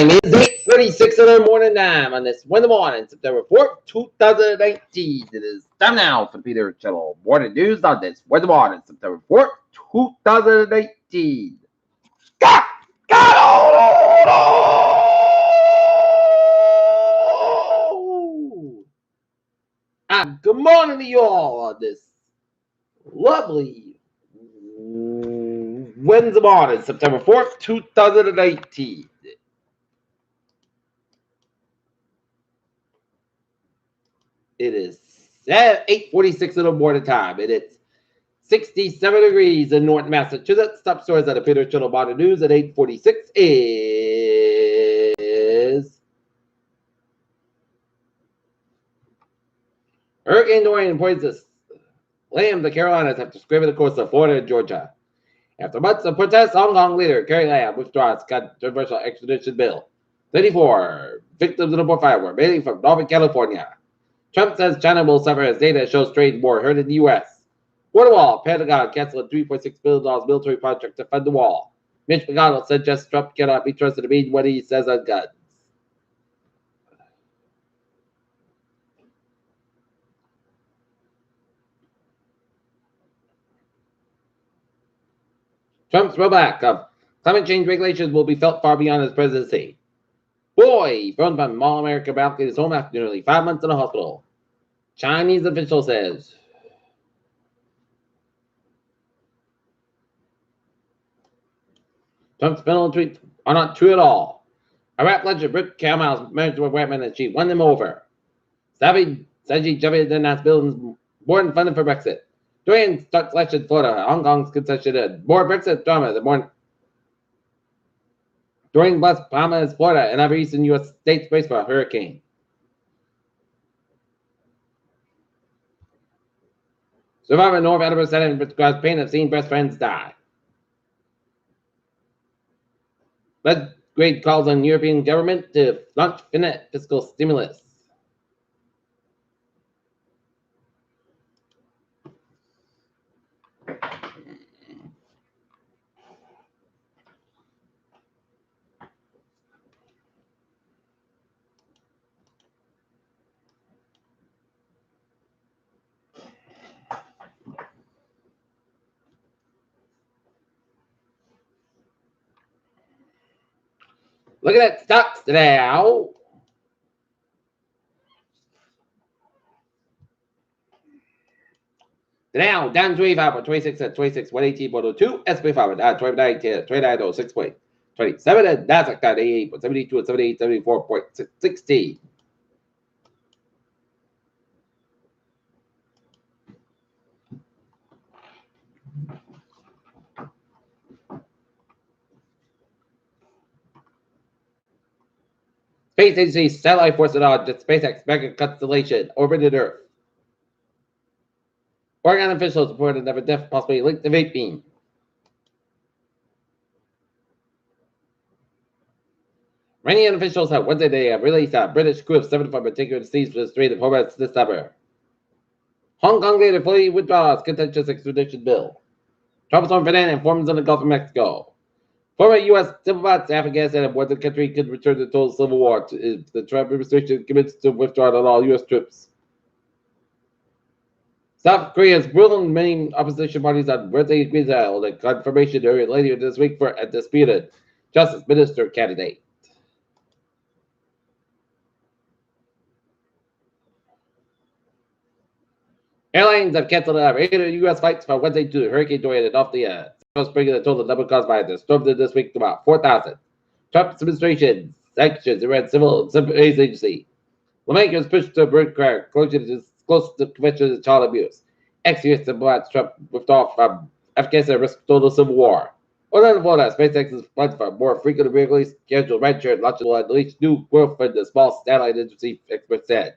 time is 8:36 in the morning time on this Wednesday morning, September 4th, 2019. It is time now for Peter Channel Morning News on this Wednesday morning, September 4th, 2019. God, good morning to you all on this lovely Wednesday morning, September 4th, 2019. It is 8:46 in the morning time, and it's 67 degrees in North Massachusetts. Top stories at the Peter Channel Morning News at 8:46 is Hurricane Dorian points to slam the Carolinas after scraping the coast of Florida and Georgia. After months of protests, Hong Kong leader Carrie Lam withdraws controversial extradition bill. 34 victims in the bushfire were mainly from Northern California. Trump says China will suffer as data shows trade war hurt in the U.S. Border wall, Pentagon canceled a $3.6 billion military contract to fund the wall. Mitch McConnell suggests Trump cannot be trusted to mean what he says on guns. Trump's rollback of climate change regulations will be felt far beyond his presidency. Boy thrown from Mall America balcony is home after nearly 5 months in a hospital. Chinese official says. Trump's penal tweets are not true at all. Iraq legend Rick Camel's marriage to a white man and she won them over. Savvy says she jumped in announced buildings born funding for Brexit. Dorian starts election in Florida. Hong Kong's concession more Brexit drama than more. Dorian blessed Bahamas, Florida, and other eastern U.S. states brace for a hurricane. Survivor North Edinburgh Senate describes pain of seeing best friends die. Red grade calls on European government to launch fiscal stimulus. Look at that stocks today. Ow. Now down 25 or 26 at 26 118.02. SP 5 down 29 29.27 and Nasdaq down 88.72 and 78 74.60. Space Agency satellite forces on the SpaceX mega constellation orbited Earth. Oregon officials reported another death possibly linked to vaping. Iranian officials have Wednesday they have released a British crew of 75 particular seas for the Strait of Hormuz this summer. Hong Kong later fully withdraws contentious extradition bill. Trump's on Ferdinand informs on the Gulf of Mexico. Former U.S. diplomats to Afghanistan and the country could return to total civil war if the Trump administration commits to withdraw on all U.S. troops. South Korea's ruling many opposition parties on Wednesday agreed to hold a confirmation hearing later this week for a disputed justice minister candidate. Airlines have canceled 8 U.S. flights from Wednesday to Hurricane Dorian and off the coast, bringing the total number caused by the storm this week to about 4,000. Trump's administration sanctions Iran's civil space agency. Lawmakers pushed to bring close to convention of child abuse. Ex-U.S. diplomats Trump withdraw from Afghanistan risk total civil war. Orlando, Florida, SpaceX is planned for more frequent and regularly scheduled rideshare and launches will unleash new growth for the small satellite industry, experts said.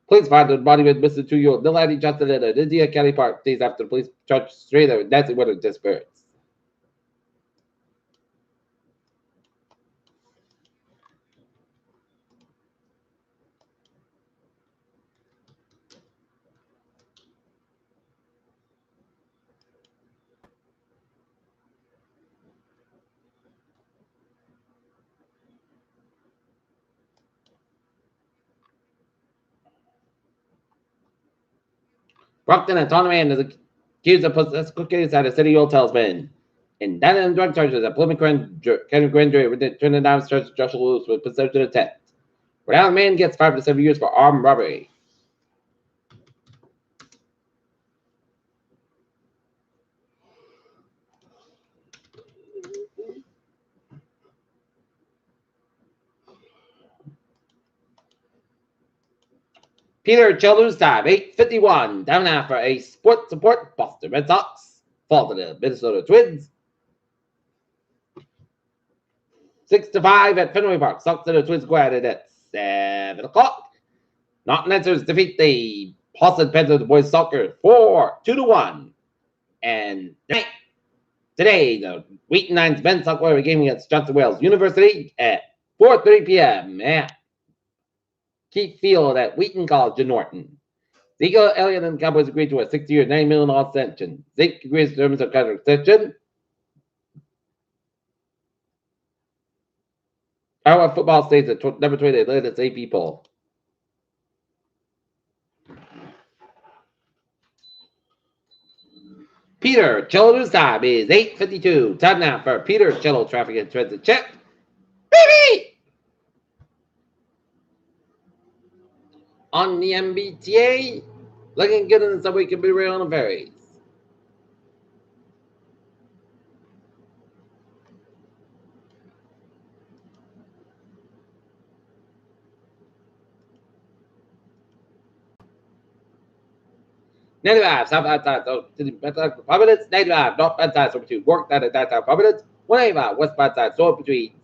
Police found an body with missing 2-year-old Nilani Johnson in an India County park days after the police charged straight with Nancy Winter disappearance. Brockton and Tonaman is accused of possessing cookies at a city hotel bin. Indicted on drug charges at Plymouth County Grand Jury with the Trinidad charges Joshua Lewis with possession attempt. Rhode Island man gets 5 to 7 years for armed robbery. Peter Childers died 8:51 down after a sport support Boston Red Sox fall to the Minnesota Twins. 6-5 at Fenway Park. Sox and the Twins go at it at 7 o'clock. Norton Lancers defeat the Boston Panthers boys soccer 4-2-1. And today, the Wheaton Nines men's soccer game against Johnson Wales University at 4:30 p.m. at Keith Field at Wheaton College in Norton. Zico, Elliott, and the Cowboys agreed to a 6-year, $9 million extension. Zeke agrees to terms of contract extension. Iowa football stays at number 20 at the latest AP poll. Peter Cello's time is 8:52. Time now for Peter Cello traffic and transit check. Baby! On the MBTA, looking good in the subway can be rail on the ferries. $95, south outside, so to the Providence, $95, north outside, so between work down at downtown Providence, $185, west outside, so between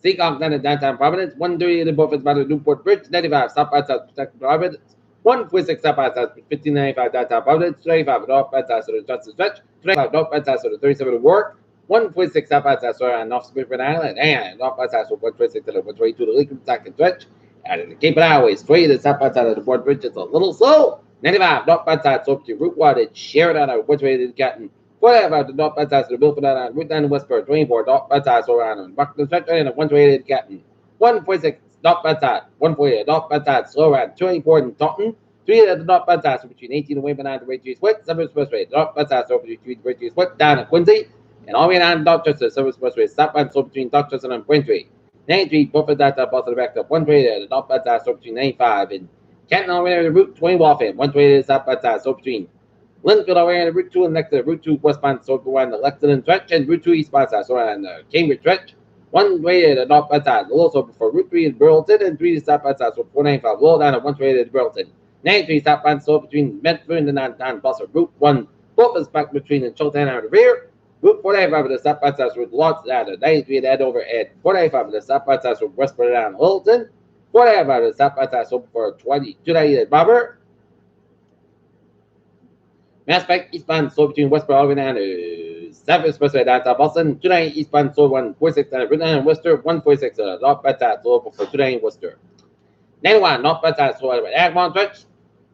Seacock down at downtown Providence, 130 in the Buffets by the Newport Bridge, $95, south outside, protect Providence, 146 south outside, 1595 downtown Providence, 25 north outside, so the Justice Stretch, 25 north outside, so the 37 to work, 146 south outside, so on North Smithfield Island, and north outside, so 126 to the 122 to Lincoln Second Stretch, and the Cape Highway, straight to south outside of the Board Bridge, it's a little slow. 95 north outside, so up to Route 1 and Sheridan on which way to Canton. 45 the north outside, so the Milford on Route 9 to Westport. 24 north outside, so around Buckton Stretch and one way to Canton. 146 north outside, 148 north outside, slow around 24 in Taunton. 3 at the north outside, so between 18 and Wayman and the Rachel Sweat. 7 Expressway, north outside, so between Rachel Sweat down at Quincy. And all the way down Dorchester, 7 Expressway, southbound, so between Dorchester and Braintree. 93 Buffett outside, Boston back up 1 way there, the north outside, so between 95 and Canton all the way to Route 20 Waltham, 1 way to south outside, so between Linfield all the way to Route 2 and next to Route 2 westbound, so around the Lexington stretch, and Route 2 eastbound side, so around the Cambridge stretch. 1 way to the north outside, also for Route 3 in Burlington, and 3 to south outside, so 495, low down at 1 way to Burlington. 93 southbound, so between Medford and the downtown Boston. Route 1, both is back between the Chilton and the rear. Route 495 to the south outside, so lots down at 93 to head over at 495 to the south outside, so westward down Littleton. 495 to the south outside, so for 20 to Bobber. Mass Bank eastbound, so between Westboro all the way down to 7 Expressway downtown Boston. 29 eastbound, so 146 down at Route 9 and Worcester. 146 north outside, so for 29 Worcester. 91 north outside, so at Agmont stretch.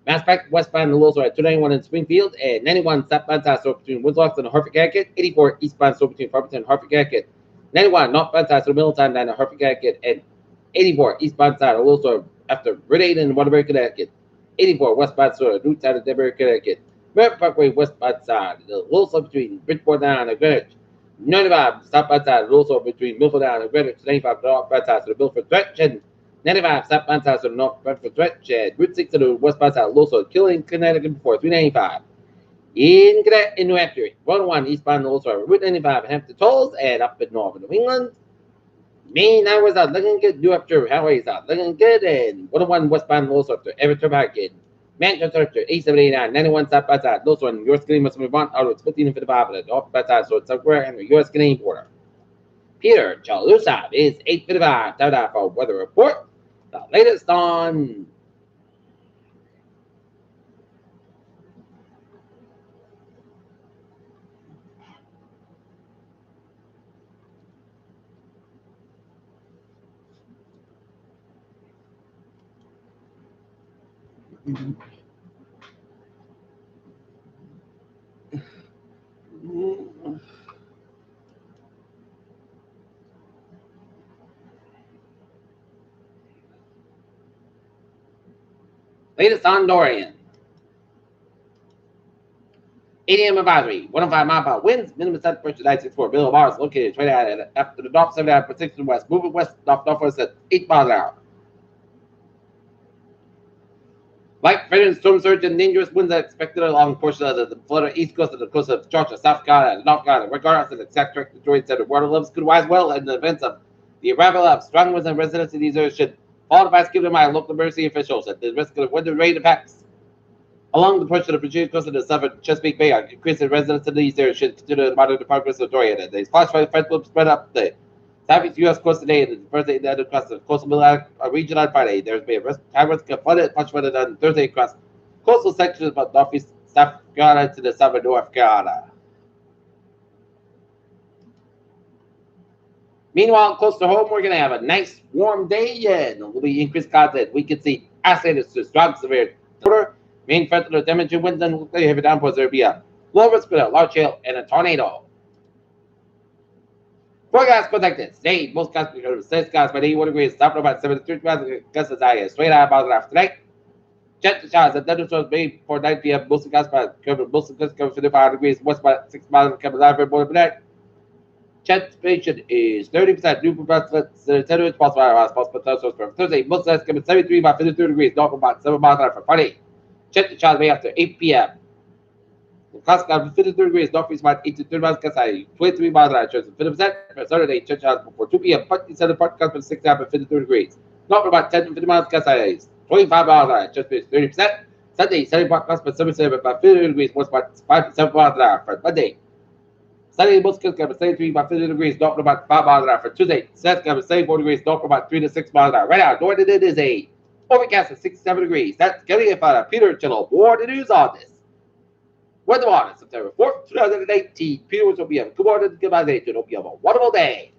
Mass Bank westbound and also at 291 in Springfield. And 91 southbound side, so between Woodlocks and Hartford Connecticut. 84 eastbound, so between Farmington and Hartford Connecticut. 91 northbound side, so Middletown down to Hartford Connecticut. And 84 eastbound side, also after Route 8 in Waterbury, Connecticut. 84 westbound side, Route side of Denver, Connecticut. Merritt Parkway westbound side, also between Bridgeport down and Greenwich. 95 southbound side, also between Milford down and Greenwich. 95 northbound side, so the Milford stretch. And 95 southbound side, so the North Bedford stretch. And Route 6 to the westbound side, also Killing, Connecticut before 395. In Connecticut, in New Hampshire, 101 eastbound, also Route 95 Hampton Tolls, and up in northern New England. Maine hours are looking good. New Hampshire highways are looking good. And 101 westbound also to Everett Market. Manchester 8789, 91 southbound side. Those one, US Canadian must move on out of 15 and 55 at the northbound side. So it's somewhere in the US Canadian border. Peter Chalusa is 8:55. Time now for weather report. The latest on Dorian. ADM advisory, 105 mile per hour winds, minimum set pressure 964. Bill Mars located straight ahead after the north 79.6 west, moving west, northwest at 8 miles an hour. Light rain, storm surge, and dangerous winds are expected along portions of the Florida east coast and the coast of Georgia, South Carolina, and North Carolina. Regardless of the exact trajectory center, water levels could rise well in the event of the arrival of strong winds, and residents in these areas should follow advice given by local emergency officials at the risk of wind and rain impacts along the portion of the Virginia coast and the southern Chesapeake Bay. Increasing residents in these areas should consider the monitor the progress of Dorian. These flash flood will spread up the southeast U.S. coast today and Thursday and across the coastal region on Friday. There's been a high risk of flooding, much flooded on Thursday across coastal sections of northeast South Carolina to the southern North Carolina. Meanwhile, close to home, we're going to have a nice warm day and there will be increased content. We can see isolated to strong severe water, main frontal temperature winds and heavy downpours. There will be a low risk with a large hail and a tornado. Forecast protected. Today, most skies will be 6 skies by 81 degrees, top about 73 degrees, gusts as high as straight out about after tonight. Jet showers and thunderstorms made for 9 p.m. Most skies by most of the 55 degrees, west about 6 miles of Cape Live morning tonight. Transpiration is 30%. New professor, 10 inch possible thunderstorms for Thursday. Most skies coming 73 by 52 degrees, north about 7 miles an hour for Friday. Jet showers made after 8 p.m. Cost of 53 degrees, northeast about 8 to 30 miles, gust 23 miles an hour, chance of 50%. For Saturday, church hours before 2 p.m. Punt center part cost of 6 and 53 degrees. North about 10 to 50 miles, gust 25 miles an hour, chance of 30%. Sunday, setting part cost of 77 about 50 degrees, west about 5 to 7 miles an hour. For Monday, Sunday, most gust of 73 about 50 degrees, north about 5 miles an hour. For Tuesday, Seth got 74 degrees, north about 3 to 6 miles an hour. Right now, north it is a overcast of 67 degrees. That's getting it by Peter Chillo. More the news on this. Weather on September 4th, 2018. Peter will be a good morning. Goodbye, day. Hope you have a wonderful day.